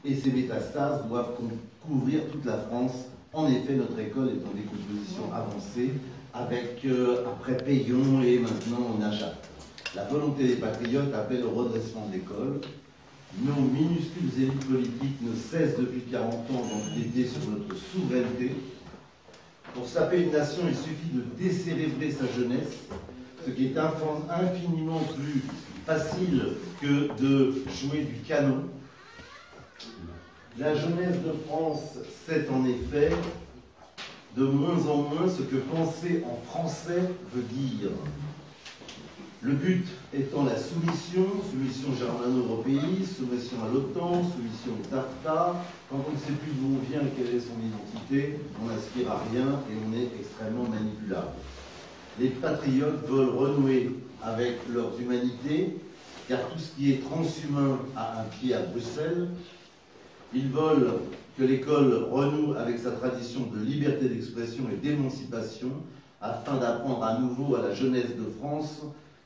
Et ces métastases doivent couvrir toute la France. En effet, notre école est en décomposition avancée, avec après Payon et maintenant Najat. La volonté des patriotes appelle au redressement de l'école. Nos minuscules élites politiques ne cessent depuis 40 ans d'empiéter sur notre souveraineté. Pour saper une nation, il suffit de décérébrer sa jeunesse, ce qui est infiniment plus facile que de jouer du canon. La jeunesse de France sait en effet de moins en moins ce que penser en français veut dire. Le but étant la soumission germano-européiste, soumission à l'OTAN, soumission au TAFTA. Quand on ne sait plus d'où on vient et quelle est son identité, on n'aspire à rien et on est extrêmement manipulable. Les patriotes veulent renouer avec leurs humanités, car tout ce qui est transhumain a un pied à Bruxelles. Ils veulent que l'école renoue avec sa tradition de liberté d'expression et d'émancipation, afin d'apprendre à nouveau à la jeunesse de France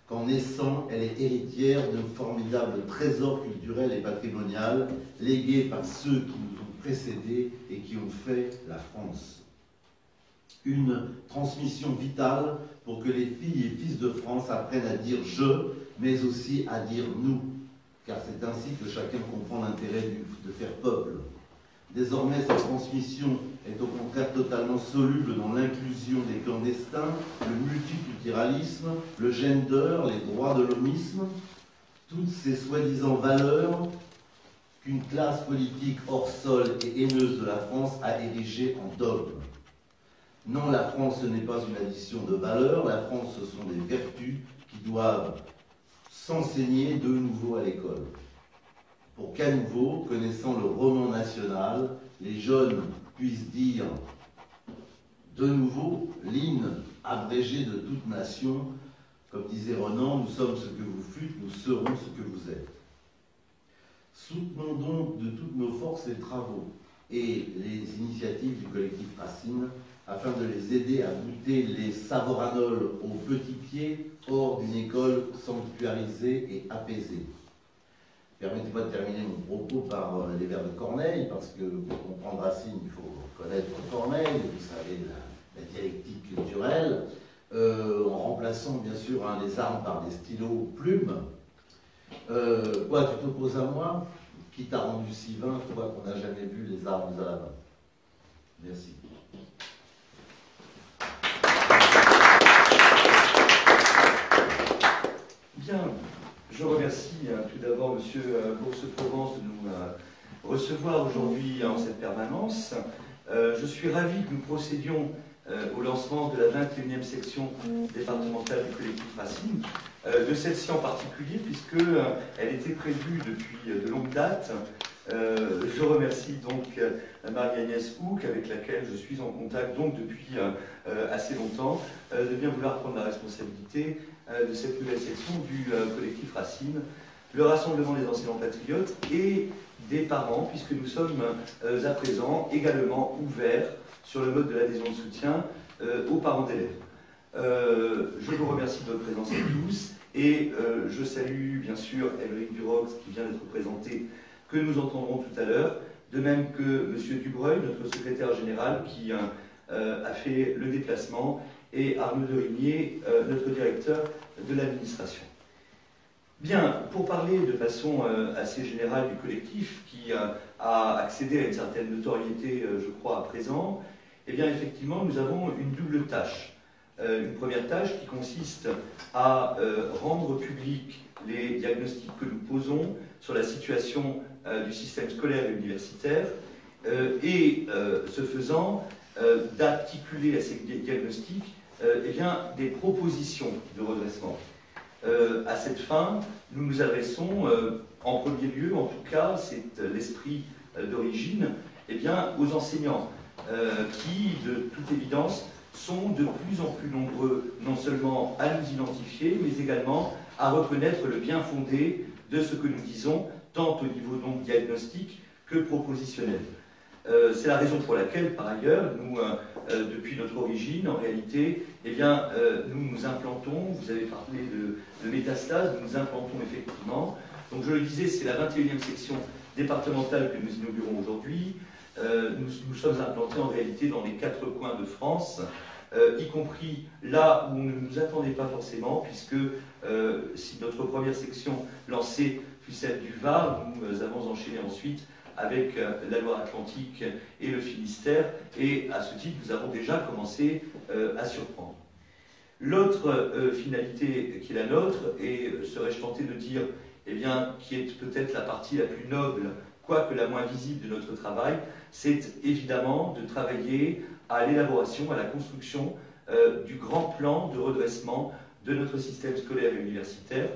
qu'en naissant, elle est héritière d'un formidable trésor culturel et patrimonial légué par ceux qui nous ont précédés et qui ont fait la France. Une transmission vitale pour que les filles et fils de France apprennent à dire « je », mais aussi à dire « nous », car c'est ainsi que chacun comprend l'intérêt de faire peuple. Désormais, cette transmission est au contraire totalement soluble dans l'inclusion des clandestins, le multiculturalisme, le gender, les droits de l'homisme, toutes ces soi-disant valeurs qu'une classe politique hors sol et haineuse de la France a érigées en dogme. Non, la France, ce n'est pas une addition de valeurs, la France, ce sont des vertus qui doivent s'enseigner de nouveau à l'école. Pour qu'à nouveau, connaissant le roman national, les jeunes puissent dire de nouveau l'hymne abrégé de toute nation, comme disait Renan, nous sommes ce que vous fûtes, nous serons ce que vous êtes. Soutenons donc de toutes nos forces les travaux et les initiatives du collectif Racine, afin de les aider à goûter les savoranols aux petits pieds hors d'une école sanctuarisée et apaisée. Permettez-moi de terminer mon propos par les vers de Corneille, parce que pour comprendre Racine, il faut connaître Corneille, vous savez, la dialectique culturelle, en remplaçant bien sûr les armes par des stylos plumes. Quoi, tu t'opposes à moi? Qui t'a rendu si vain, toi qu'on n'a jamais vu les armes à la main? Merci. Bien, je remercie tout d'abord M. Bourse-Provence de nous recevoir aujourd'hui en cette permanence. Je suis ravi que nous procédions au lancement de la 21e section départementale du collectif Racine, de celle-ci en particulier, puisqu'elle était prévue depuis de longue date. Je remercie donc Marie-Agnès Houck, avec laquelle je suis en contact donc depuis assez longtemps, de bien vouloir prendre la responsabilité de cette nouvelle section du collectif Racine, le rassemblement des enseignants patriotes et des parents, puisque nous sommes à présent également ouverts sur le mode de l'adhésion de soutien aux parents d'élèves. Je vous remercie de votre présence à tous et je salue bien sûr Émeric Durox qui vient d'être présenté, que nous entendrons tout à l'heure, de même que M. Dubreuil, notre secrétaire général qui a fait le déplacement, et Arnaud Derignier, notre directeur de l'administration. Bien, pour parler de façon assez générale du collectif qui a accédé à une certaine notoriété, je crois, à présent, eh bien, effectivement, nous avons une double tâche. Une première tâche qui consiste à rendre public les diagnostics que nous posons sur la situation du système scolaire et universitaire, et ce faisant, d'articuler à ces diagnostics eh bien, des propositions de redressement. À cette fin, nous nous adressons, en premier lieu, en tout cas, c'est l'esprit d'origine, eh bien, aux enseignants, qui, de toute évidence, sont de plus en plus nombreux, non seulement à nous identifier, mais également à reconnaître le bien fondé de ce que nous disons, tant au niveau donc diagnostique que propositionnel. C'est la raison pour laquelle, par ailleurs, nous, depuis notre origine, en réalité, eh bien, nous nous implantons, vous avez parlé de métastase, nous nous implantons effectivement Donc je le disais, c'est la 21e section départementale que nous inaugurons aujourd'hui. Nous sommes implantés en réalité dans les 4 coins de France, y compris là où on ne nous attendait pas forcément, puisque si notre première section lancée fut celle du Var, nous avons enchaîné ensuite avec la Loire-Atlantique et le Finistère, et à ce titre, nous avons déjà commencé à surprendre. L'autre finalité qui est la nôtre, et serais-je tenté de dire, eh bien, qui est peut-être la partie la plus noble, quoique la moins visible de notre travail, c'est évidemment de travailler à l'élaboration, à la construction du grand plan de redressement de notre système scolaire et universitaire,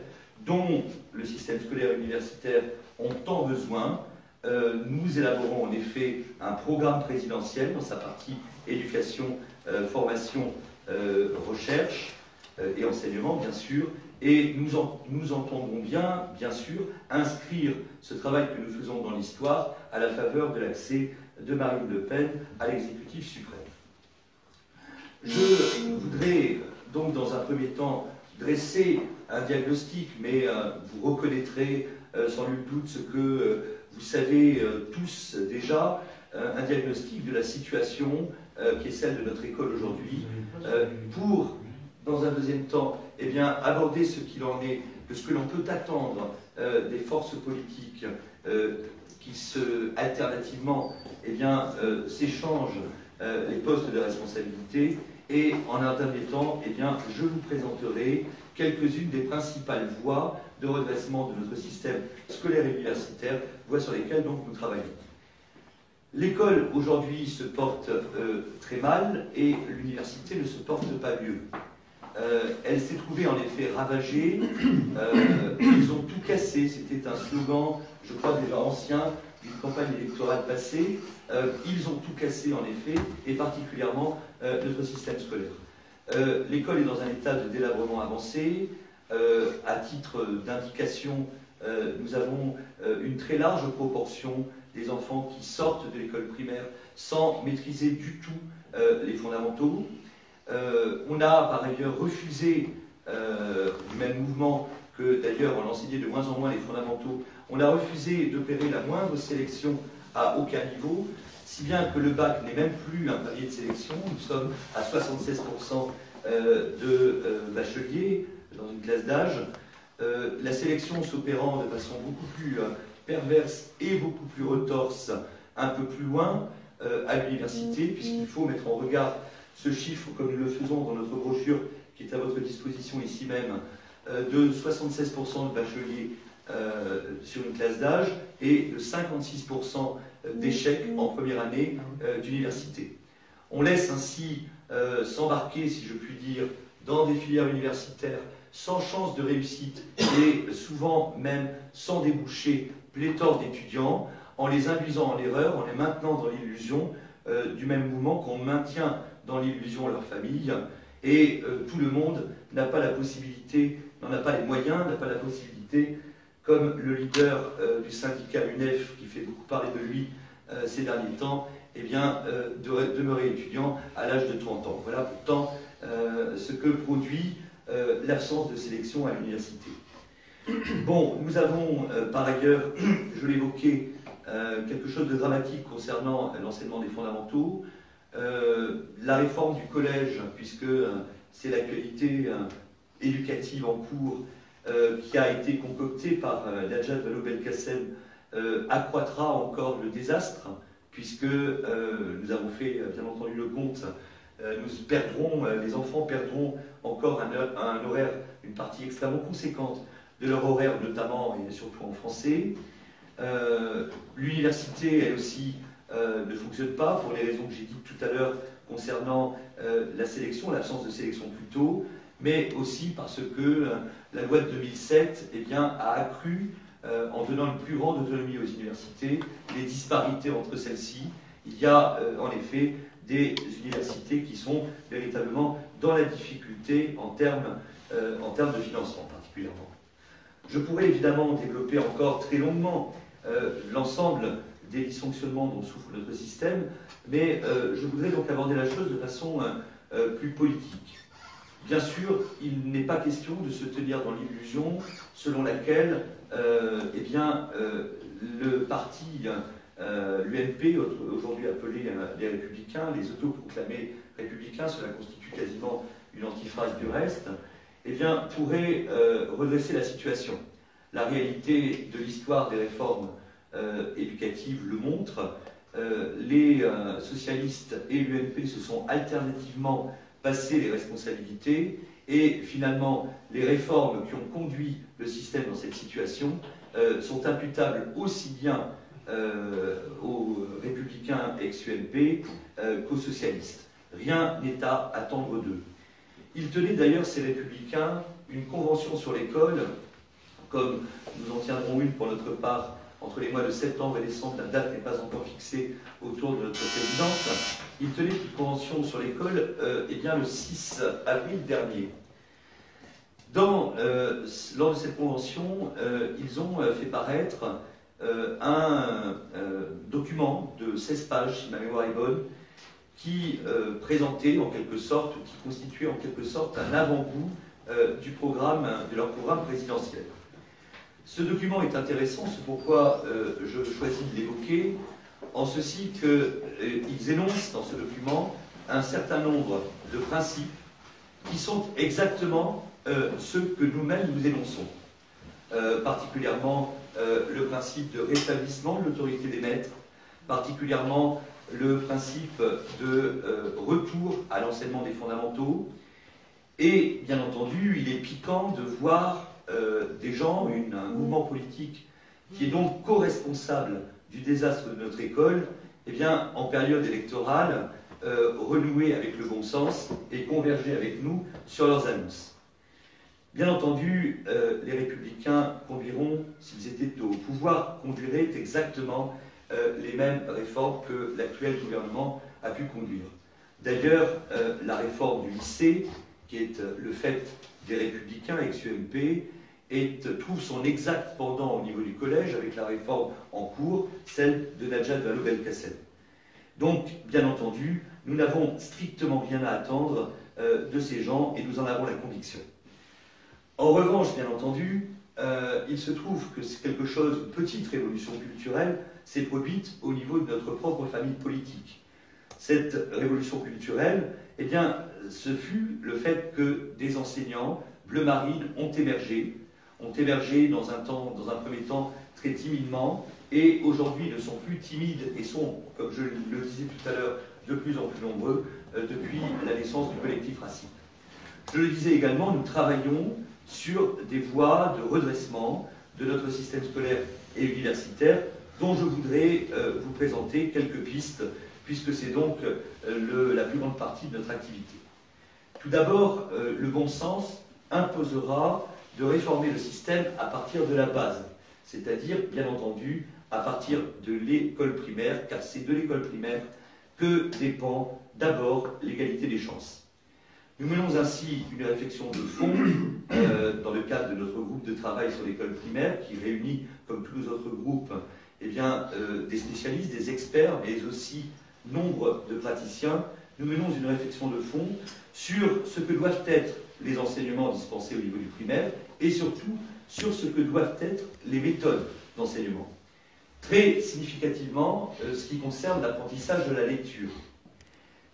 dont le système scolaire et universitaire ont tant besoin. Nous élaborons en effet un programme présidentiel dans sa partie éducation, formation, recherche et enseignement, bien sûr, et nous entendrons bien sûr, inscrire ce travail que nous faisons dans l'histoire à la faveur de l'accès de Marine Le Pen à l'exécutif suprême. Je voudrais donc dans un premier temps dresser un diagnostic, mais vous reconnaîtrez sans nul doute ce que vous savez tous déjà, un diagnostic de la situation qui est celle de notre école aujourd'hui, pour, dans un deuxième temps, eh bien, aborder ce qu'il en est, de ce que l'on peut attendre des forces politiques qui alternativement eh bien, s'échangent les postes de responsabilité. Et en un dernier temps, eh bien, je vous présenterai quelques-unes des principales voies de redressement de notre système scolaire et universitaire, voies sur lesquelles donc nous travaillons. L'école aujourd'hui se porte très mal et l'université ne se porte pas mieux. Elle s'est trouvée en effet ravagée, ils ont tout cassé, c'était un slogan, je crois déjà ancien, d'une campagne électorale passée, ils ont tout cassé en effet, et particulièrement notre système scolaire. L'école est dans un état de délabrement avancé. À titre d'indication, nous avons une très large proportion des enfants qui sortent de l'école primaire sans maîtriser du tout les fondamentaux. On a par ailleurs refusé, du même mouvement que d'ailleurs on enseignait de moins en moins les fondamentaux, on a refusé d'opérer la moindre sélection à aucun niveau, si bien que le bac n'est même plus un palier de sélection. Nous sommes à 76% de bacheliers dans une classe d'âge. La sélection s'opérant de façon beaucoup plus perverse et beaucoup plus retorse un peu plus loin à l'université, puisqu'il faut mettre en regard ce chiffre, comme nous le faisons dans notre brochure qui est à votre disposition ici même, de 76% de bacheliers sur une classe d'âge et de 56% d'échecs en première année d'université. On laisse ainsi s'embarquer, si je puis dire, dans des filières universitaires sans chance de réussite et souvent même sans déboucher pléthore d'étudiants, en les induisant en erreur, en les maintenant dans l'illusion du même mouvement qu'on maintient dans l'illusion leur famille, et tout le monde n'a pas la possibilité, n'en a pas les moyens, n'a pas la possibilité, comme le leader du syndicat UNEF, qui fait beaucoup parler de lui ces derniers temps, eh bien, de demeurer étudiant à l'âge de 30 ans. Voilà pourtant ce que produit l'absence de sélection à l'université. Bon, nous avons par ailleurs, je l'évoquais, quelque chose de dramatique concernant l'enseignement des fondamentaux, la réforme du collège, puisque c'est l'actualité éducative en cours qui a été concoctée par Najat Vallaud-Belkacem, accroîtra encore le désastre, puisque nous avons fait bien entendu le compte, les enfants perdront encore un horaire, une partie extrêmement conséquente de leur horaire, notamment et surtout en français. L'université, elle aussi, ne fonctionne pas pour les raisons que j'ai dites tout à l'heure concernant la sélection, l'absence de sélection plutôt, mais aussi parce que la loi de 2007 eh bien, a accru, en donnant une plus grande autonomie aux universités, les disparités entre celles-ci. Il y a en effet des universités qui sont véritablement dans la difficulté en termes de financement particulièrement. Je pourrais évidemment développer encore très longuement l'ensemble des dysfonctionnements dont souffre notre système, mais je voudrais donc aborder la chose de façon plus politique. Bien sûr, il n'est pas question de se tenir dans l'illusion selon laquelle eh bien, le parti, l'UMP, aujourd'hui appelé les Républicains, les autoproclamés républicains, cela constitue quasiment une antiphrase du reste, eh bien, pourrait redresser la situation. La réalité de l'histoire des réformes éducatives le montre. Les socialistes et l'UMP se sont alternativement passés les responsabilités et finalement les réformes qui ont conduit le système dans cette situation sont imputables aussi bien aux républicains ex-UMP qu'aux socialistes. Rien n'est à attendre d'eux. Ils tenaient d'ailleurs, ces républicains, une convention sur l'école, comme nous en tiendrons une pour notre part entre les mois de septembre et décembre, la date n'est pas encore fixée autour de notre présidente. Ils tenaient une convention sur l'école eh bien, le 6 avril dernier. Lors de cette convention, ils ont fait paraître un document de 16 pages, si ma mémoire est bonne, qui présentait en quelque sorte, qui constituait en quelque sorte un avant-goût de leur programme présidentiel. Ce document est intéressant, c'est pourquoi je choisis de l'évoquer, en ceci qu'ils énoncent dans ce document un certain nombre de principes qui sont exactement ceux que nous-mêmes nous énonçons. Particulièrement le principe de rétablissement de l'autorité des maîtres, particulièrement le principe de retour à l'enseignement des fondamentaux, et bien entendu, il est piquant de voir des gens, un mouvement politique qui est donc co-responsable du désastre de notre école, eh bien, en période électorale, renouer avec le bon sens et converger avec nous sur leurs annonces. Bien entendu, les Républicains conduiront, s'ils étaient au pouvoir, conduiraient exactement les mêmes réformes que l'actuel gouvernement a pu conduire. D'ailleurs, la réforme du lycée, qui est le fait des Républicains ex-UMP, trouve son exact pendant au niveau du collège avec la réforme en cours, celle de Najat Vallaud-Belkacem. Donc, bien entendu, nous n'avons strictement rien à attendre de ces gens et nous en avons la conviction. En revanche, bien entendu, il se trouve que c'est quelque chose, une petite révolution culturelle s'est produite au niveau de notre propre famille politique. Cette révolution culturelle, eh bien, ce fut le fait que des enseignants bleu marine ont émergé dans un premier temps très timidement, et aujourd'hui ne sont plus timides et sont, comme je le disais tout à l'heure, de plus en plus nombreux depuis la naissance du collectif Racine. Je le disais également, nous travaillons sur des voies de redressement de notre système scolaire et universitaire, dont je voudrais vous présenter quelques pistes, puisque c'est donc la plus grande partie de notre activité. Tout d'abord, le bon sens imposera de réformer le système à partir de la base, c'est-à-dire, bien entendu, à partir de l'école primaire, car c'est de l'école primaire que dépend d'abord l'égalité des chances. Nous menons ainsi une réflexion de fond dans le cadre de notre groupe de travail sur l'école primaire, qui réunit, comme tous les autres groupes, eh bien, des spécialistes, des experts, mais aussi nombre de praticiens. Nous menons une réflexion de fond sur ce que doivent être les enseignements dispensés au niveau du primaire et surtout sur ce que doivent être les méthodes d'enseignement. Très significativement, ce qui concerne l'apprentissage de la lecture.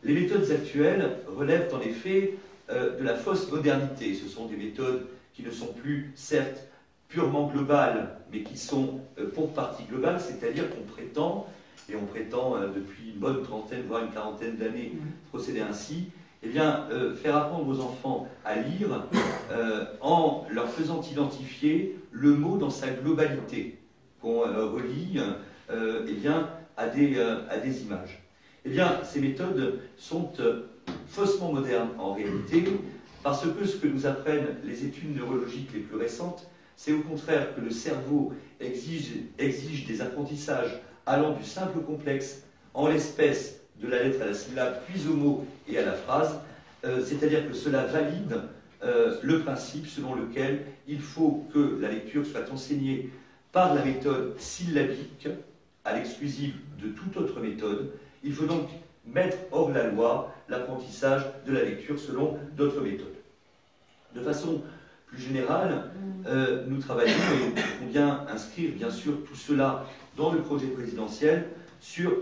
Les méthodes actuelles relèvent en effet de la fausse modernité. Ce sont des méthodes qui ne sont plus, certes, purement globales, mais qui sont pour partie globales, c'est-à-dire qu'on prétend, et on prétend depuis une bonne trentaine, voire une quarantaine d'années, procéder ainsi, eh bien, faire apprendre aux enfants à lire en leur faisant identifier le mot dans sa globalité, qu'on relie eh bien, à des images. Eh bien, ces méthodes sont faussement modernes en réalité, parce que ce que nous apprennent les études neurologiques les plus récentes, c'est au contraire que le cerveau exige des apprentissages allant du simple au complexe, en l'espèce de la lettre à la syllabe, puis au mot et à la phrase, c'est-à-dire que cela valide le principe selon lequel il faut que la lecture soit enseignée par la méthode syllabique, à l'exclusive de toute autre méthode. Il faut donc mettre hors la loi l'apprentissage de la lecture selon d'autres méthodes. De façon plus générale, nous travaillons, et il faut bien inscrire bien sûr tout cela dans le projet présidentiel, sur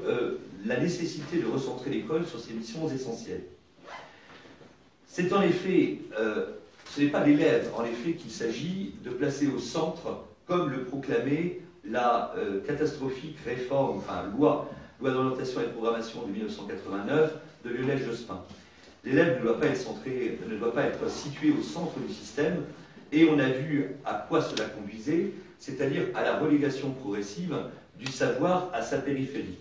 la nécessité de recentrer l'école sur ses missions essentielles. C'est en effet, ce n'est pas l'élève en effet qu'il s'agit de placer au centre, comme le proclamait la catastrophique réforme, enfin loi d'orientation et de programmation de 1989 de Lionel Jospin. L'élève ne doit pas être centré, ne doit pas être situé au centre du système, et on a vu à quoi cela conduisait, c'est-à-dire à la relégation progressive du savoir à sa périphérie.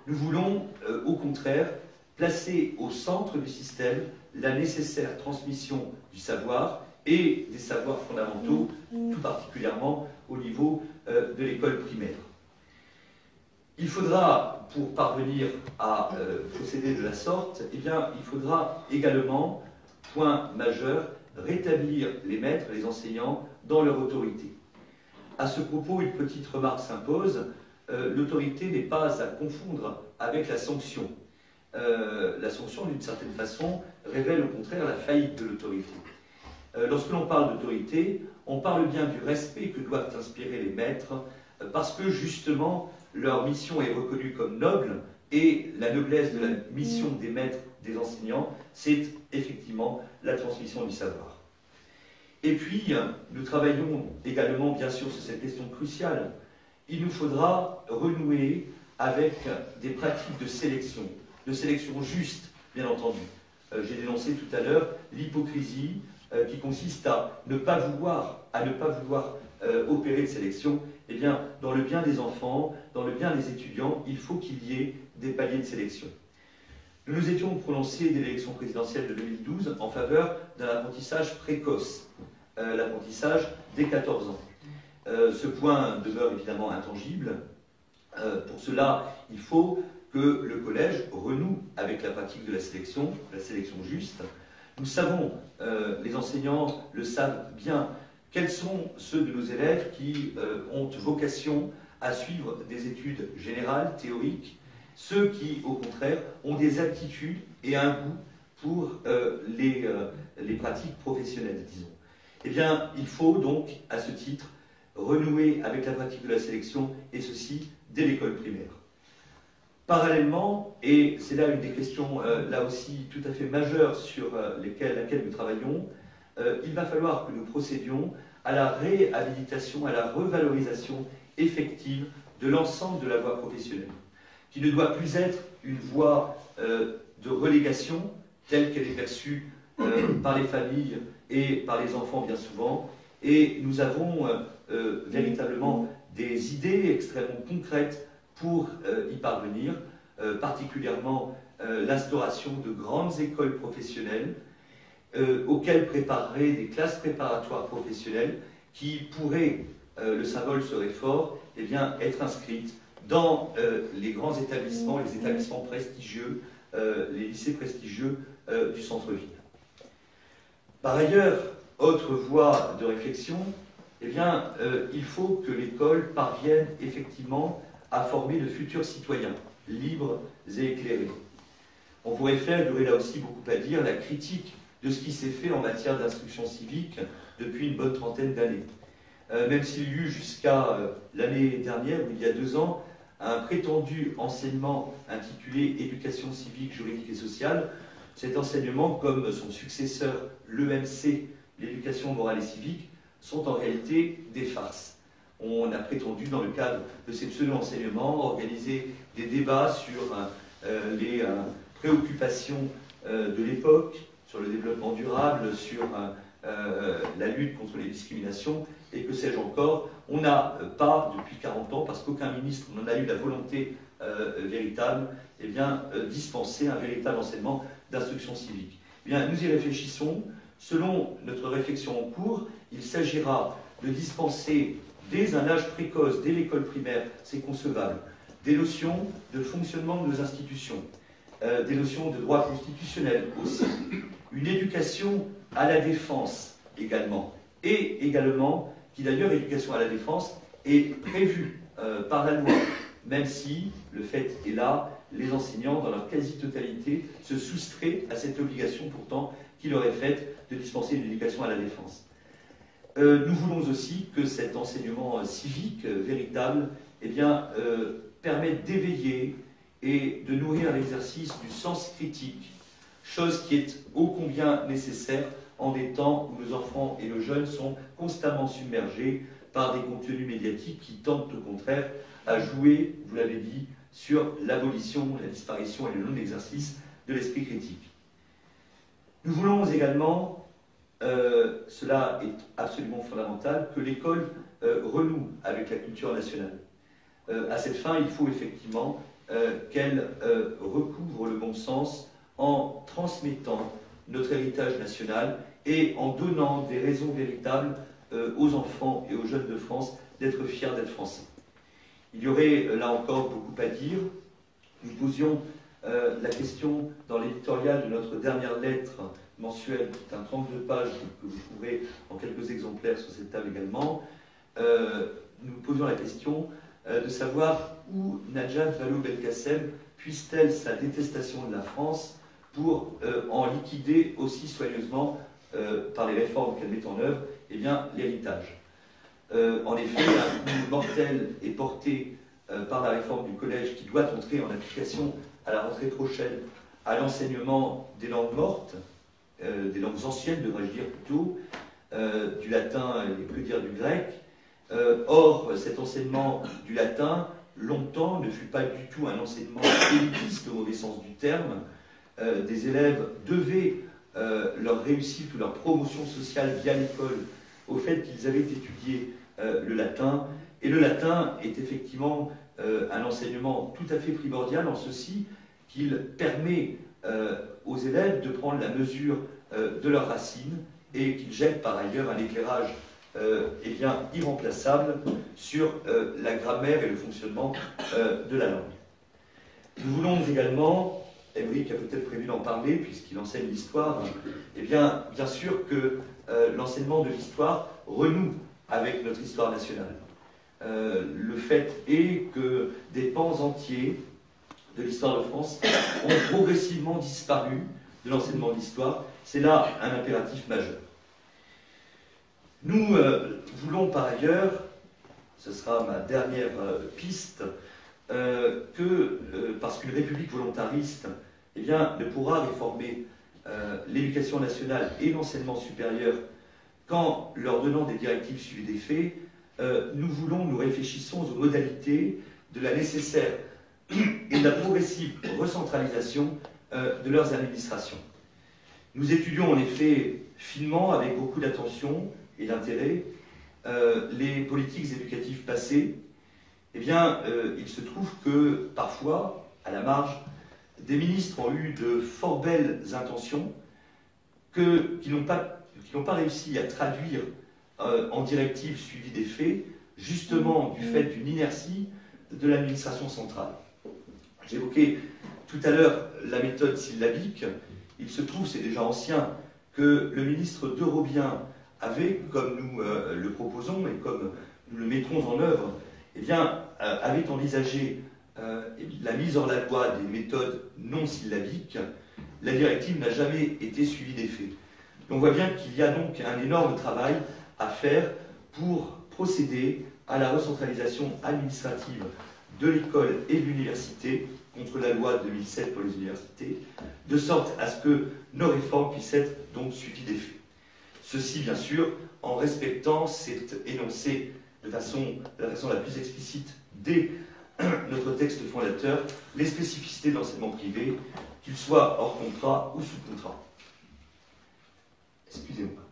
Nous voulons, au contraire, placer au centre du système la nécessaire transmission du savoir et des savoirs fondamentaux, tout particulièrement au niveau de l'école primaire. Il faudra, pour parvenir à procéder de la sorte, eh bien, il faudra également, point majeur, rétablir les maîtres, les enseignants, dans leur autorité. À ce propos, une petite remarque s'impose. L'autorité n'est pas à confondre avec la sanction. La sanction, d'une certaine façon, révèle au contraire la faillite de l'autorité. Lorsque l'on parle d'autorité, on parle bien du respect que doivent inspirer les maîtres, parce que justement, leur mission est reconnue comme noble, et la noblesse de la mission des maîtres, des enseignants, c'est effectivement la transmission du savoir. Et puis, nous travaillons également, bien sûr, sur cette question cruciale. Il nous faudra renouer avec des pratiques de sélection juste, bien entendu. J'ai dénoncé tout à l'heure l'hypocrisie qui consiste à ne pas vouloir opérer de sélection. Eh bien, dans le bien des enfants, dans le bien des étudiants, il faut qu'il y ait des paliers de sélection. Nous nous étions prononcés dès l'élection présidentielle de 2012 en faveur d'un apprentissage précoce, l'apprentissage dès 14 ans. Ce point demeure évidemment intangible. Pour cela, il faut que le collège renoue avec la pratique de la sélection juste. Nous savons, les enseignants le savent bien, quels sont ceux de nos élèves qui ont vocation à suivre des études générales, théoriques, ceux qui, au contraire, ont des aptitudes et un goût pour les pratiques professionnelles, disons. Eh bien, il faut donc, à ce titre, renouer avec la pratique de la sélection, et ceci dès l'école primaire. Parallèlement, et c'est là une des questions, là aussi, tout à fait majeures sur laquelle nous travaillons, il va falloir que nous procédions à la réhabilitation, à la revalorisation effective de l'ensemble de la voie professionnelle, qui ne doit plus être une voie de relégation, telle qu'elle est perçue par les familles et par les enfants bien souvent, et nous avons véritablement des idées extrêmement concrètes pour y parvenir, particulièrement l'instauration de grandes écoles professionnelles auxquelles prépareraient des classes préparatoires professionnelles qui pourraient, le symbole serait fort, eh bien, être inscrites dans les grands établissements, les établissements prestigieux, les lycées prestigieux du centre-ville. Par ailleurs, autre voie de réflexion, eh bien, il faut que l'école parvienne effectivement à former de futurs citoyens, libres et éclairés. On pourrait faire, il y aurait là aussi beaucoup à dire, la critique de ce qui s'est fait en matière d'instruction civique depuis une bonne trentaine d'années. Même s'il y eut jusqu'à l'année dernière, ou il y a 2 ans, un prétendu enseignement intitulé « Éducation civique, juridique et sociale », cet enseignement, comme son successeur, l'EMC, l'éducation morale et civique, sont en réalité des farces. On a prétendu, dans le cadre de ces pseudo-enseignements, organiser des débats sur les préoccupations de l'époque, sur le développement durable, sur la lutte contre les discriminations, et que sais-je encore. On n'a pas, depuis 40 ans, parce qu'aucun ministre n'en a eu la volonté véritable, eh bien, dispenser un véritable enseignement d'instruction civique. Eh bien, nous y réfléchissons. Selon notre réflexion en cours, il s'agira de dispenser dès un âge précoce, dès l'école primaire, c'est concevable, des notions de fonctionnement de nos institutions, des notions de droit constitutionnel aussi, une éducation à la défense également, et également, qui d'ailleurs, éducation à la défense, est prévue par la loi, même si, le fait est là, les enseignants, dans leur quasi-totalité, se soustraient à cette obligation pourtant qui leur est faite de dispenser une éducation à la défense. Nous voulons aussi que cet enseignement civique véritable permette d'éveiller et de nourrir l'exercice du sens critique, chose qui est ô combien nécessaire en des temps où nos enfants et nos jeunes sont constamment submergés par des contenus médiatiques qui tentent au contraire à jouer, vous l'avez dit, sur l'abolition, la disparition et le non-exercice de l'esprit critique. Nous voulons également, cela est absolument fondamental, que l'école renoue avec la culture nationale. À cette fin, il faut effectivement qu'elle recouvre le bon sens en transmettant notre héritage national et en donnant des raisons véritables aux enfants et aux jeunes de France d'être fiers d'être français. Il y aurait là encore beaucoup à dire. Nous posions la question dans l'éditorial de notre dernière lettre mensuelle, qui est un 32 pages, que vous trouverez en quelques exemplaires sur cette table également. Nous posions la question de savoir où Najat Vallaud-Belkacem puise-t-elle sa détestation de la France pour en liquider aussi soigneusement, par les réformes qu'elle met en œuvre, l'héritage. En effet, un coup mortel est porté par la réforme du collège qui doit entrer en application à la rentrée prochaine à l'enseignement des langues mortes, des langues anciennes, devrais-je dire plutôt, du latin et que dire du grec. Or, cet enseignement du latin, longtemps, ne fut pas du tout un enseignement élitiste au mauvais sens du terme. Des élèves devaient leur réussite ou leur promotion sociale via l'école au fait qu'ils avaient étudié le latin. Et le latin est effectivement un enseignement tout à fait primordial en ceci qu'il permet aux élèves de prendre la mesure de leurs racines et qu'il jette par ailleurs un éclairage irremplaçable sur la grammaire et le fonctionnement de la langue. Nous voulons également, Émeric a peut-être prévu d'en parler puisqu'il enseigne l'histoire, bien sûr que l'enseignement de l'histoire renoue avec notre histoire nationale. Le fait est que des pans entiers de l'histoire de France ont progressivement disparu de l'enseignement de l'histoire. C'est là un impératif majeur. Nous voulons par ailleurs, ce sera ma dernière piste, parce qu'une république volontariste ne pourra réformer l'éducation nationale et l'enseignement supérieur qu'en leur donnant des directives suivies des faits, nous réfléchissons aux modalités de la nécessaire et de la progressive recentralisation de leurs administrations. Nous étudions en effet finement, avec beaucoup d'attention et d'intérêt, les politiques éducatives passées. Il se trouve que parfois, à la marge, des ministres ont eu de fort belles intentions qui n'ont pas réussi à traduire en directives suivies des faits, justement du fait d'une inertie de l'administration centrale. J'évoquais tout à l'heure la méthode syllabique. Il se trouve, c'est déjà ancien, que le ministre de Robien avait, comme nous le proposons et comme nous le mettrons en œuvre, avait envisagé la mise en la loi des méthodes non syllabiques. La directive n'a jamais été suivie des faits. On voit bien qu'il y a donc un énorme travail à faire pour procéder à la recentralisation administrative de l'école et de l'université contre la loi de 2007 pour les universités, de sorte à ce que nos réformes puissent être donc suivies des faits. Ceci, bien sûr, en respectant cet énoncé de la façon la plus explicite dès notre texte fondateur, les spécificités de l'enseignement privé, qu'il soit hors contrat ou sous contrat. Excusez-moi.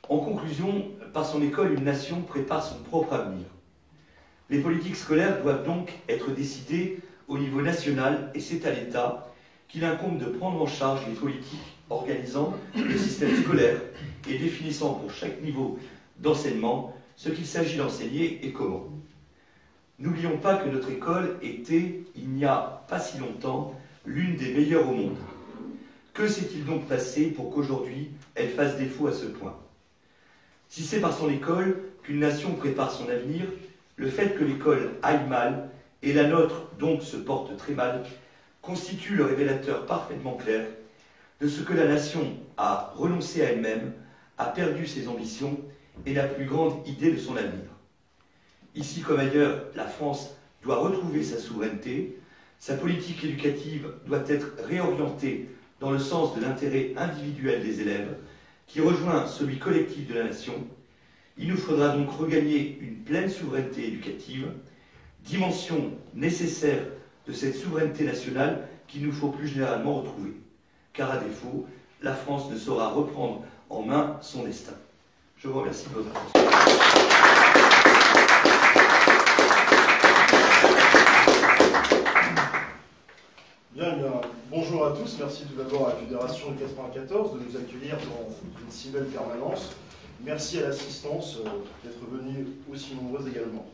En conclusion, par son école, une nation prépare son propre avenir. Les politiques scolaires doivent donc être décidées au niveau national et c'est à l'État qu'il incombe de prendre en charge les politiques organisant le système scolaire et définissant pour chaque niveau d'enseignement ce qu'il s'agit d'enseigner et comment. N'oublions pas que notre école était, il n'y a pas si longtemps, l'une des meilleures au monde. Que s'est-il donc passé pour qu'aujourd'hui elle fasse défaut à ce point? Si c'est par son école qu'une nation prépare son avenir, le fait que l'école aille mal, et la nôtre donc se porte très mal, constitue le révélateur parfaitement clair de ce que la nation a renoncé à elle-même, a perdu ses ambitions et la plus grande idée de son avenir. Ici comme ailleurs, la France doit retrouver sa souveraineté, sa politique éducative doit être réorientée dans le sens de l'intérêt individuel des élèves, qui rejoint celui collectif de la nation. Il nous faudra donc regagner une pleine souveraineté éducative, dimension nécessaire de cette souveraineté nationale qu'il nous faut plus généralement retrouver. Car à défaut, la France ne saura reprendre en main son destin. Je vous remercie de votre attention. Bien, bonjour à tous. Merci tout d'abord à la Fédération de 94 de nous accueillir dans une si belle permanence. Merci à l'assistance d'être venue aussi nombreuses également.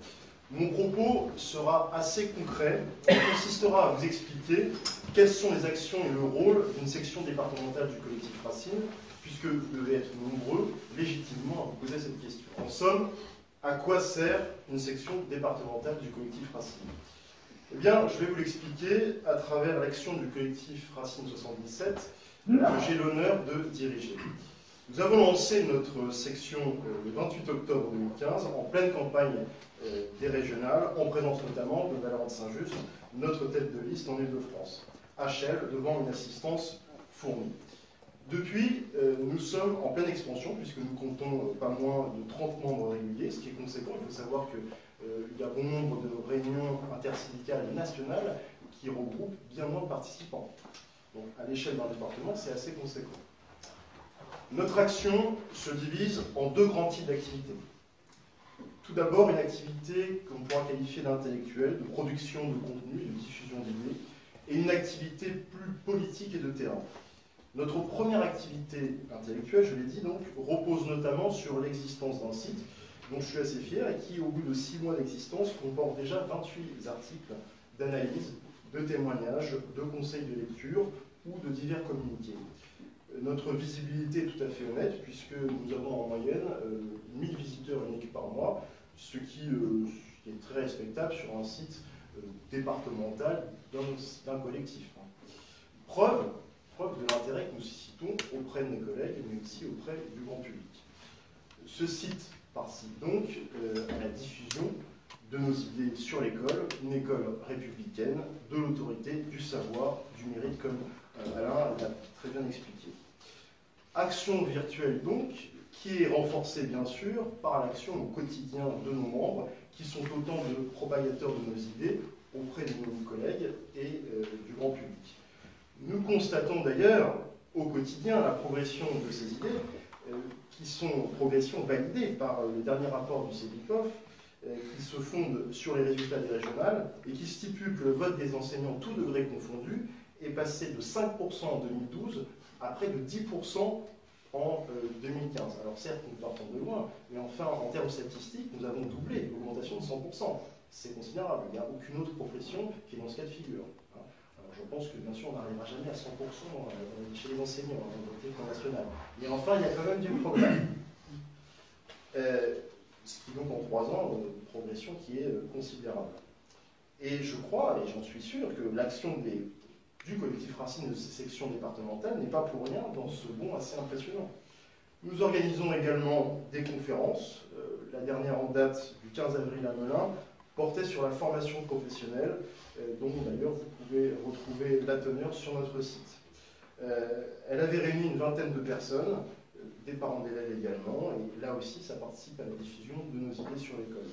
Mon propos sera assez concret. Il consistera à vous expliquer quelles sont les actions et le rôle d'une section départementale du collectif Racine, puisque vous devez être nombreux légitimement à vous poser cette question. En somme, à quoi sert une section départementale du collectif Racine? Eh bien, je vais vous l'expliquer à travers l'action du collectif Racine 77 que j'ai l'honneur de diriger. Nous avons lancé notre section le 28 octobre 2015 en pleine campagne des régionales, en présence notamment de Valérie de Saint-Just, notre tête de liste en Île-de-France, HL, devant une assistance fournie. Depuis, nous sommes en pleine expansion, puisque nous comptons pas moins de 30 membres réguliers, ce qui est conséquent. Il faut savoir qu'il y a bon nombre de réunions intersyndicales et nationales qui regroupent bien moins de participants. Donc, à l'échelle d'un département, c'est assez conséquent. Notre action se divise en deux grands types d'activités. Tout d'abord, une activité qu'on pourra qualifier d'intellectuelle, de production de contenu, de diffusion d'idées, et une activité plus politique et de terrain. Notre première activité intellectuelle, je l'ai dit donc, repose notamment sur l'existence d'un site dont je suis assez fier et qui, au bout de 6 mois d'existence, comporte déjà 28 articles d'analyse, de témoignages, de conseils de lecture ou de divers communiqués. Notre visibilité est tout à fait honnête, puisque nous avons en moyenne 1000 visiteurs uniques par mois, ce qui est très respectable sur un site départemental d'un collectif. Preuve de l'intérêt que nous suscitons auprès de mes collègues, mais aussi auprès du grand public. Ce site participe donc à la diffusion de nos idées sur l'école, une école républicaine, de l'autorité, du savoir, du mérite, comme Alain l'a très bien expliqué. Action virtuelle donc, qui est renforcée bien sûr par l'action au quotidien de nos membres, qui sont autant de propagateurs de nos idées auprès de nos collègues et du grand public. Nous constatons d'ailleurs au quotidien la progression de ces idées, qui sont progression validée par le dernier rapport du CEVIPOF, qui se fonde sur les résultats des régionales et qui stipule que le vote des enseignants, tous degrés confondus, est passé de 5% en 2012 à près de 10% en 2015. Alors certes, nous partons de loin, mais enfin, en termes statistiques, nous avons doublé l'augmentation de 100%. C'est considérable. Il n'y a aucune autre profession qui est dans ce cas de figure. Alors je pense que bien sûr, on n'arrivera jamais à 100% chez les enseignants, dans le territoire national. Mais enfin, il y a quand même du progrès. Ce qui donc en 3 ans, une progression qui est considérable. Et je crois, et j'en suis sûr, que l'action du collectif Racine de ces sections départementales n'est pas pour rien dans ce bond assez impressionnant. Nous organisons également des conférences. La dernière en date du 15 avril à Melun portait sur la formation professionnelle, dont d'ailleurs vous pouvez retrouver la teneur sur notre site. Elle avait réuni une vingtaine de personnes, des parents d'élèves également, et là aussi ça participe à la diffusion de nos idées sur l'école.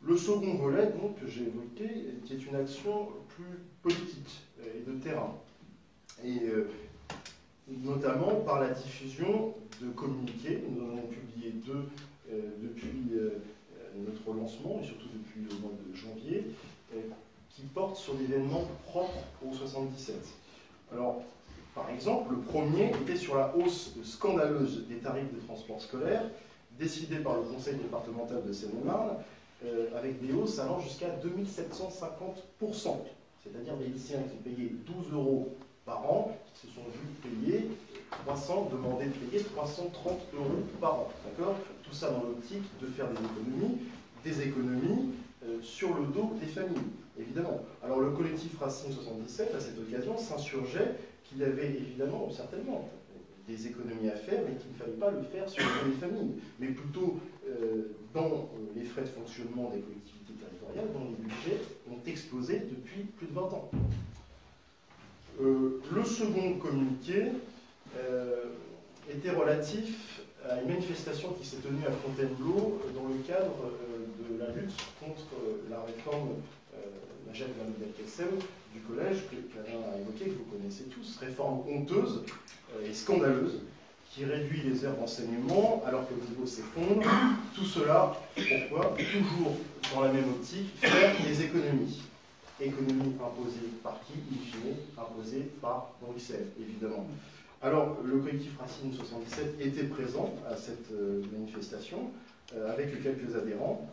Le second volet donc, que j'ai évoqué, qui est une action plus politique et de terrain, et notamment par la diffusion de communiqués. Nous en avons publié 2 depuis notre lancement, et surtout depuis le mois de janvier, qui portent sur l'événement propre au 77. Alors, par exemple, le premier était sur la hausse scandaleuse des tarifs de transport scolaire, décidée par le conseil départemental de Seine-et-Marne, avec des hausses allant jusqu'à 2750%. C'est-à-dire des lycéens qui payaient 12 € par an, qui se sont vus payer demander de payer 330 € par an. D'accord ? Tout ça dans l'optique de faire des économies sur le dos des familles, évidemment. Alors le collectif Racine 77, à cette occasion, s'insurgeait qu'il y avait évidemment, certainement, des économies à faire, mais qu'il ne fallait pas le faire sur les familles, mais plutôt dans les frais de fonctionnement des collectivités territoriales, dont les budgets ont explosé depuis plus de 20 ans. Le second communiqué était relatif à une manifestation qui s'est tenue à Fontainebleau dans le cadre de la lutte contre la réforme Najat Vallaud-Belkacem du collège qu'Alain a évoqué, que vous connaissez tous, réforme honteuse et scandaleuse qui réduit les heures d'enseignement alors que le niveau s'effondre. Tout cela, pourquoi? Toujours dans la même optique, faire des économies. Économies imposées par qui? In fine, imposées par Bruxelles, évidemment. Alors, le collectif Racine 77 était présent à cette manifestation, avec quelques adhérents,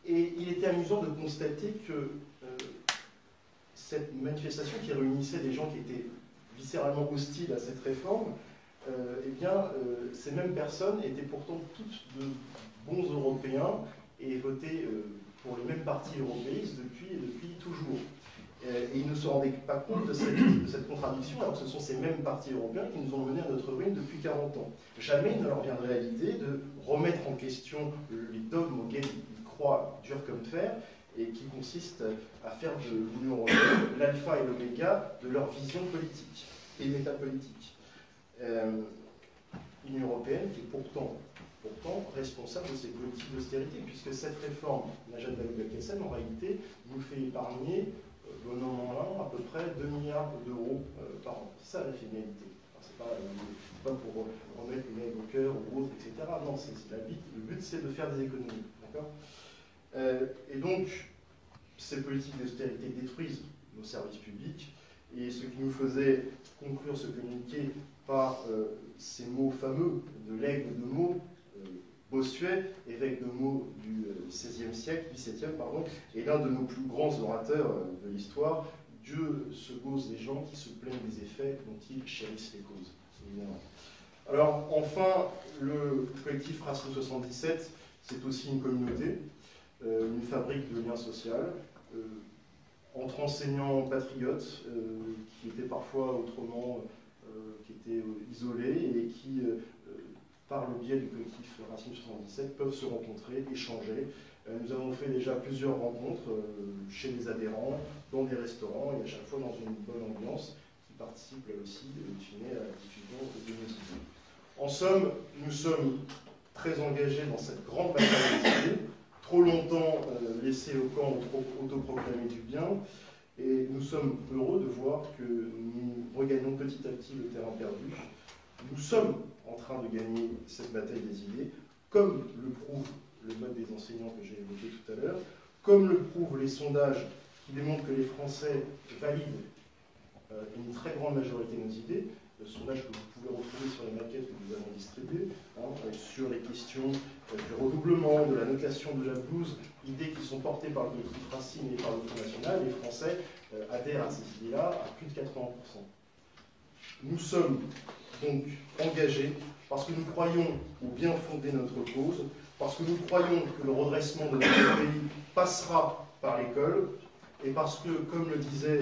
et il était amusant de constater que cette manifestation qui réunissait des gens qui étaient viscéralement hostiles à cette réforme, eh bien, ces mêmes personnes étaient pourtant toutes de bons Européens et votaient pour les mêmes partis européistes depuis toujours. Et ils ne se rendaient pas compte de cette contradiction, alors que ce sont ces mêmes partis européens qui nous ont menés à notre ruine depuis 40 ans. Jamais il ne leur viendrait à l'idée de remettre en question les dogmes auxquels ils croient dur comme fer, et qui consistent à faire de l'Union européenne l'alpha et l'oméga de leur vision politique et métapolitique. L'Union européenne qui est pourtant responsable de ces politiques d'austérité, puisque cette réforme Najat Vallaud-Belkacem, en réalité, nous fait épargner, bon an, à peu près 2 milliards d'euros par an. C'est ça la finalité. C'est pas pour remettre les mecs au cœur ou autre, etc. Non, le but, c'est de faire des économies. D'accord ? Et donc, ces politiques d'austérité détruisent nos services publics, et ce qui nous faisait conclure ce communiqué par ces mots fameux de l'aigle de Meaux, Bossuet, évêque de Meaux du XVIe siècle, XVIIe, pardon, et l'un de nos plus grands orateurs de l'histoire. Dieu se cause des gens qui se plaignent des effets dont ils chérissent les causes, évidemment. Alors, enfin, le collectif Racine 77, c'est aussi une communauté, une fabrique de liens sociaux, entre enseignants patriotes, qui étaient parfois autrement, qui étaient isolés et qui, par le biais du collectif Racine 77, peuvent se rencontrer, échanger. Nous avons fait déjà plusieurs rencontres chez les adhérents, dans des restaurants, et à chaque fois dans une bonne ambiance, qui participe là aussi, in fine, à la diffusion de nos idées. En somme, nous sommes très engagés dans cette grande bataille des idées, trop longtemps laissés au camp autoproclamé du bien, et nous sommes heureux de voir que nous regagnons petit à petit le terrain perdu. Nous sommes en train de gagner cette bataille des idées, comme le prouve le vote des enseignants que j'ai évoqué tout à l'heure, comme le prouvent les sondages qui démontrent que les Français valident une très grande majorité de nos idées, le sondage que vous pouvez retrouver sur les maquettes que nous avons distribuées, sur les questions du redoublement, de la notation de la blouse, idées qui sont portées par le collectif Racine et par le Front National. Les Français adhèrent à ces idées-là à plus de 80%. Nous sommes donc engagés parce que nous croyons au bien fondé de notre cause, parce que nous croyons que le redressement de notre pays passera par l'école, et parce que, comme le disait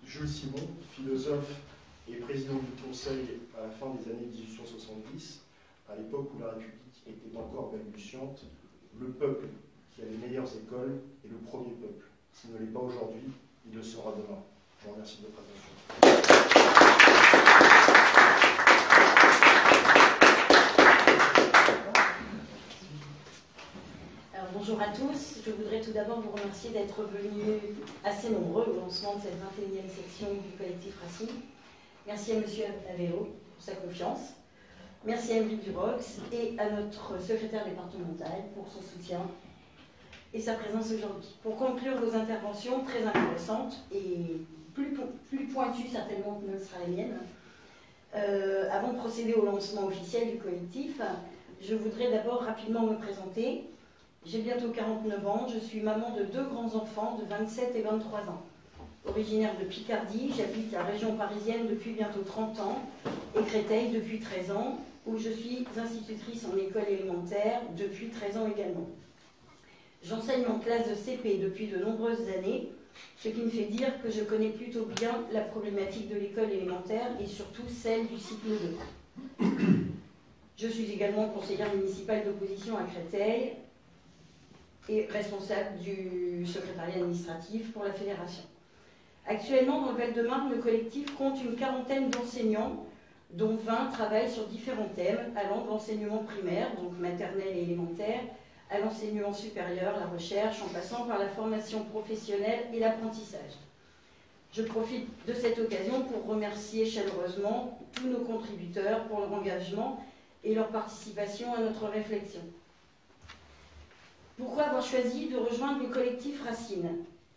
Jules Simon, philosophe et président du Conseil à la fin des années 1870, à l'époque où la République était encore balbutiante, le peuple qui a les meilleures écoles est le premier peuple. S'il ne l'est pas aujourd'hui, il le sera demain. Je vous remercie de votre attention. Alors, bonjour à tous. Je voudrais tout d'abord vous remercier d'être venus assez nombreux au lancement de cette 21e section du collectif Racine. Merci à M. Avélo pour sa confiance. Merci à Émile Durox et à notre secrétaire départemental pour son soutien et sa présence aujourd'hui. Pour conclure vos interventions très intéressantes et plus pointues certainement que ne sera la mienne, avant de procéder au lancement officiel du collectif, je voudrais d'abord rapidement me présenter. J'ai bientôt 49 ans, je suis maman de 2 grands-enfants de 27 et 23 ans. Originaire de Picardie, j'habite la région parisienne depuis bientôt 30 ans et Créteil depuis 13 ans, où je suis institutrice en école élémentaire depuis 13 ans également. J'enseigne en classe de CP depuis de nombreuses années, ce qui me fait dire que je connais plutôt bien la problématique de l'école élémentaire et surtout celle du cycle 2. Je suis également conseillère municipale d'opposition à Créteil et responsable du secrétariat administratif pour la fédération. Actuellement, dans le Val-de-Marne, le collectif compte une quarantaine d'enseignants, dont 20 travaillent sur différents thèmes, allant de l'enseignement primaire, donc maternel et élémentaire, à l'enseignement supérieur, la recherche, en passant par la formation professionnelle et l'apprentissage. Je profite de cette occasion pour remercier chaleureusement tous nos contributeurs pour leur engagement et leur participation à notre réflexion. Pourquoi avoir choisi de rejoindre le collectif Racine?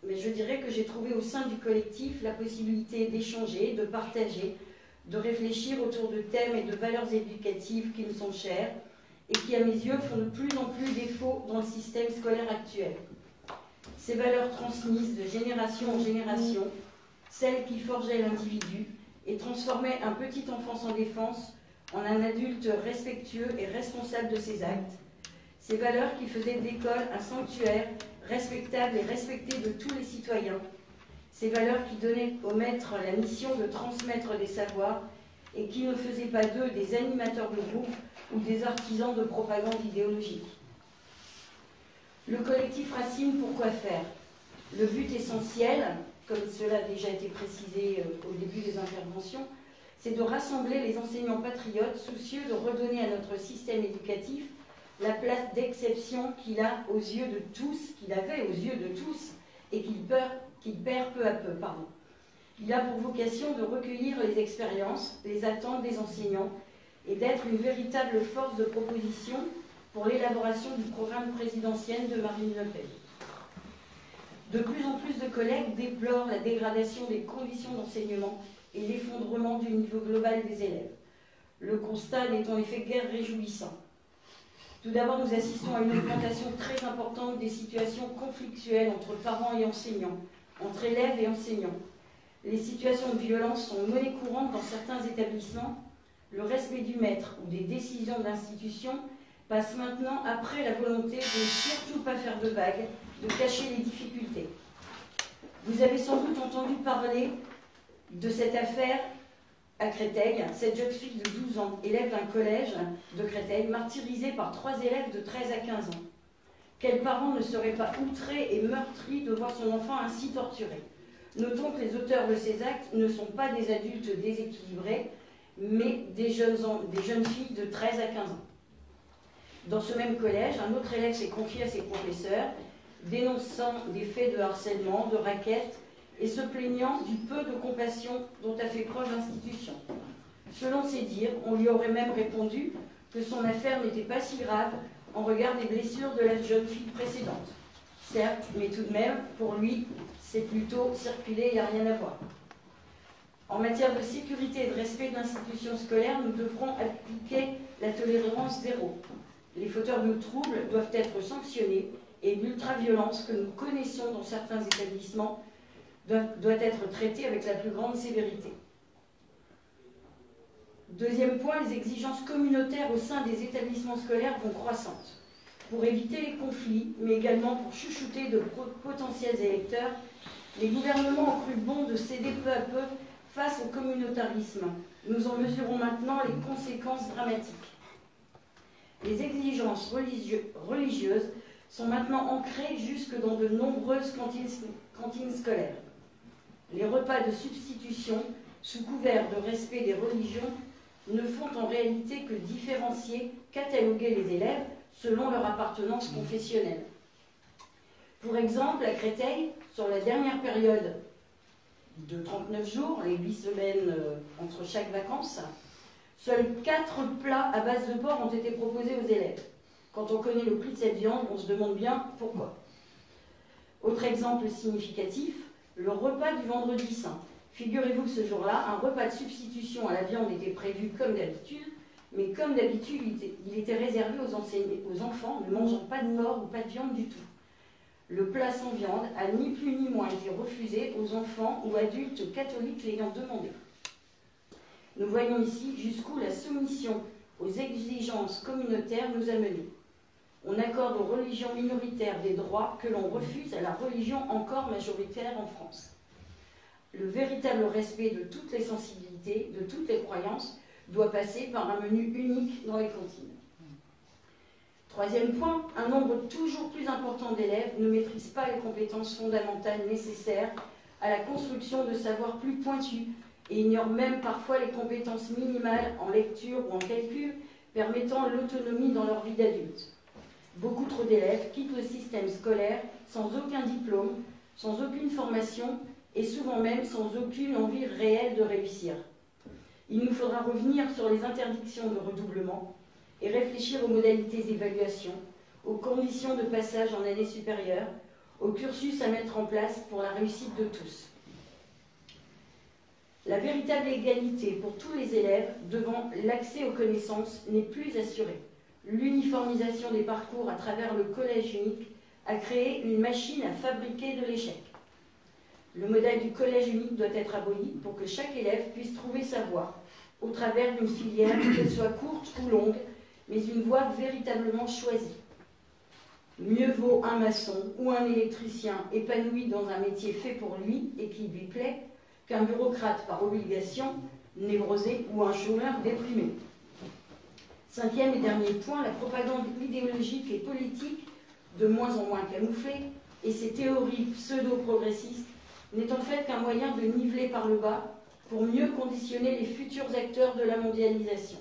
Mais je dirais que j'ai trouvé au sein du collectif la possibilité d'échanger, de partager, de réfléchir autour de thèmes et de valeurs éducatives qui me sont chères et qui, à mes yeux, font de plus en plus défaut dans le système scolaire actuel. Ces valeurs transmises de génération en génération, celles qui forgeaient l'individu et transformaient un petit enfant sans défense en un adulte respectueux et responsable de ses actes. Ces valeurs qui faisaient de l'école un sanctuaire respectable et respecté de tous les citoyens. Ces valeurs qui donnaient aux maîtres la mission de transmettre des savoirs et qui ne faisaient pas d'eux des animateurs de groupe ou des artisans de propagande idéologique. Le collectif Racine, pourquoi faire? Le but essentiel, comme cela a déjà été précisé au début des interventions, c'est de rassembler les enseignants patriotes soucieux de redonner à notre système éducatif la place d'exception qu'il a aux yeux de tous, qu'il avait aux yeux de tous, et qu'il perd peu à peu. Il a pour vocation de recueillir les expériences, les attentes des enseignants et d'être une véritable force de proposition pour l'élaboration du programme présidentiel de Marine Le Pen. De plus en plus de collègues déplorent la dégradation des conditions d'enseignement et l'effondrement du niveau global des élèves. Le constat n'est en effet guère réjouissant. Tout d'abord, nous assistons à une augmentation très importante des situations conflictuelles entre parents et enseignants, entre élèves et enseignants. Les situations de violence sont monnaie courante dans certains établissements. Le respect du maître ou des décisions de l'institution passe maintenant après la volonté de ne surtout pas faire de vagues, de cacher les difficultés. Vous avez sans doute entendu parler de cette affaire à Créteil, cette jeune fille de 12 ans, élève d'un collège de Créteil, martyrisée par 3 élèves de 13 à 15 ans. Quel parent ne serait pas outré et meurtri de voir son enfant ainsi torturé? Notons que les auteurs de ces actes ne sont pas des adultes déséquilibrés, mais des jeunes filles de 13 à 15 ans. Dans ce même collège, un autre élève s'est confié à ses professeurs, dénonçant des faits de harcèlement, de raquettes, et se plaignant du peu de compassion dont a fait preuve l'institution. Selon ses dires, on lui aurait même répondu que son affaire n'était pas si grave en regard des blessures de la jeune fille précédente. Certes, mais tout de même, pour lui, c'est plutôt circuler, il n'y a rien à voir. En matière de sécurité et de respect de l'institution scolaire, nous devrons appliquer la tolérance zéro. Les fauteurs de troubles doivent être sanctionnés et l'ultraviolence que nous connaissons dans certains établissements doit être traitée avec la plus grande sévérité. Deuxième point, les exigences communautaires au sein des établissements scolaires vont croissantes. Pour éviter les conflits, mais également pour chouchouter de potentiels électeurs, les gouvernements ont cru bon de céder peu à peu face au communautarisme. Nous en mesurons maintenant les conséquences dramatiques. Les exigences religieuses sont maintenant ancrées jusque dans de nombreuses cantines scolaires. Les repas de substitution, sous couvert de respect des religions, ne font en réalité que différencier, cataloguer les élèves selon leur appartenance confessionnelle. Pour exemple, à Créteil, sur la dernière période de 39 jours, les 8 semaines entre chaque vacances, seuls 4 plats à base de porc ont été proposés aux élèves. Quand on connaît le prix de cette viande, on se demande bien pourquoi. Autre exemple significatif, le repas du vendredi saint. Figurez-vous que ce jour-là, un repas de substitution à la viande était prévu comme d'habitude, mais comme d'habitude, il était réservé aux enfants ne mangeant pas de porc ou pas de viande du tout. Le plat sans viande a ni plus ni moins été refusé aux enfants ou adultes catholiques l'ayant demandé. Nous voyons ici jusqu'où la soumission aux exigences communautaires nous a menés. On accorde aux religions minoritaires des droits que l'on refuse à la religion encore majoritaire en France. Le véritable respect de toutes les sensibilités, de toutes les croyances, doit passer par un menu unique dans les cantines. Troisième point, un nombre toujours plus important d'élèves ne maîtrisent pas les compétences fondamentales nécessaires à la construction de savoirs plus pointus et ignorent même parfois les compétences minimales en lecture ou en calcul permettant l'autonomie dans leur vie d'adulte. Beaucoup trop d'élèves quittent le système scolaire sans aucun diplôme, sans aucune formation et souvent même sans aucune envie réelle de réussir. Il nous faudra revenir sur les interdictions de redoublement et réfléchir aux modalités d'évaluation, aux conditions de passage en année supérieure, au cursus à mettre en place pour la réussite de tous. La véritable égalité pour tous les élèves devant l'accès aux connaissances n'est plus assurée. L'uniformisation des parcours à travers le collège unique a créé une machine à fabriquer de l'échec. Le modèle du collège unique doit être aboli pour que chaque élève puisse trouver sa voie au travers d'une filière, qu'elle soit courte ou longue, mais une voie véritablement choisie. Mieux vaut un maçon ou un électricien épanoui dans un métier fait pour lui et qui lui plaît qu'un bureaucrate par obligation, névrosé ou un chômeur déprimé. Cinquième et dernier point, la propagande idéologique et politique, de moins en moins camouflée, et ces théories pseudo-progressistes n'est en fait qu'un moyen de niveler par le bas pour mieux conditionner les futurs acteurs de la mondialisation.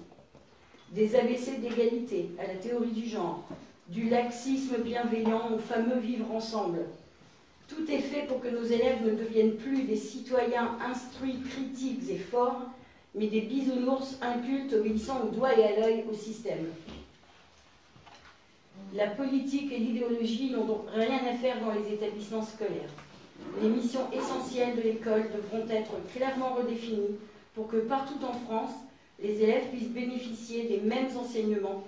Des ABC d'égalité à la théorie du genre, du laxisme bienveillant au fameux vivre ensemble. Tout est fait pour que nos élèves ne deviennent plus des citoyens instruits, critiques et forts, mais des bisounours incultes obéissant au doigt et à l'œil au système. La politique et l'idéologie n'ont donc rien à faire dans les établissements scolaires. Les missions essentielles de l'école devront être clairement redéfinies pour que partout en France, les élèves puissent bénéficier des mêmes enseignements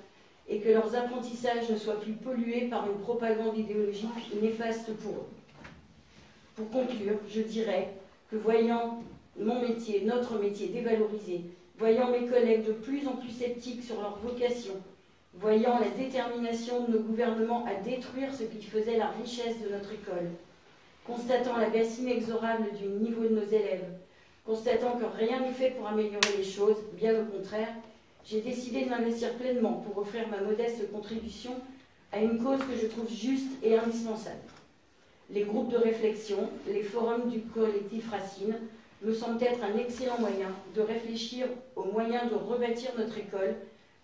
et que leurs apprentissages ne soient plus pollués par une propagande idéologique néfaste pour eux. Pour conclure, je dirais que voyant mon métier, notre métier dévalorisé, voyant mes collègues de plus en plus sceptiques sur leur vocation, voyant la détermination de nos gouvernements à détruire ce qui faisait la richesse de notre école, constatant la baisse inexorable du niveau de nos élèves, constatant que rien n'est fait pour améliorer les choses, bien au contraire, j'ai décidé de m'investir pleinement pour offrir ma modeste contribution à une cause que je trouve juste et indispensable. Les groupes de réflexion, les forums du collectif Racine me semblent être un excellent moyen de réfléchir aux moyens de rebâtir notre école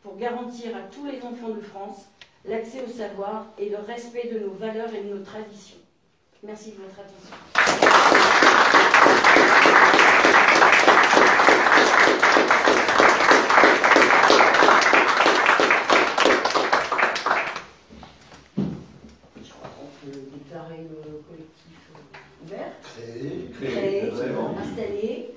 pour garantir à tous les enfants de France l'accès au savoir et le respect de nos valeurs et de nos traditions. Merci de votre attention. Je crois qu'on peut déclarer le collectif ouvert, Créé, installé.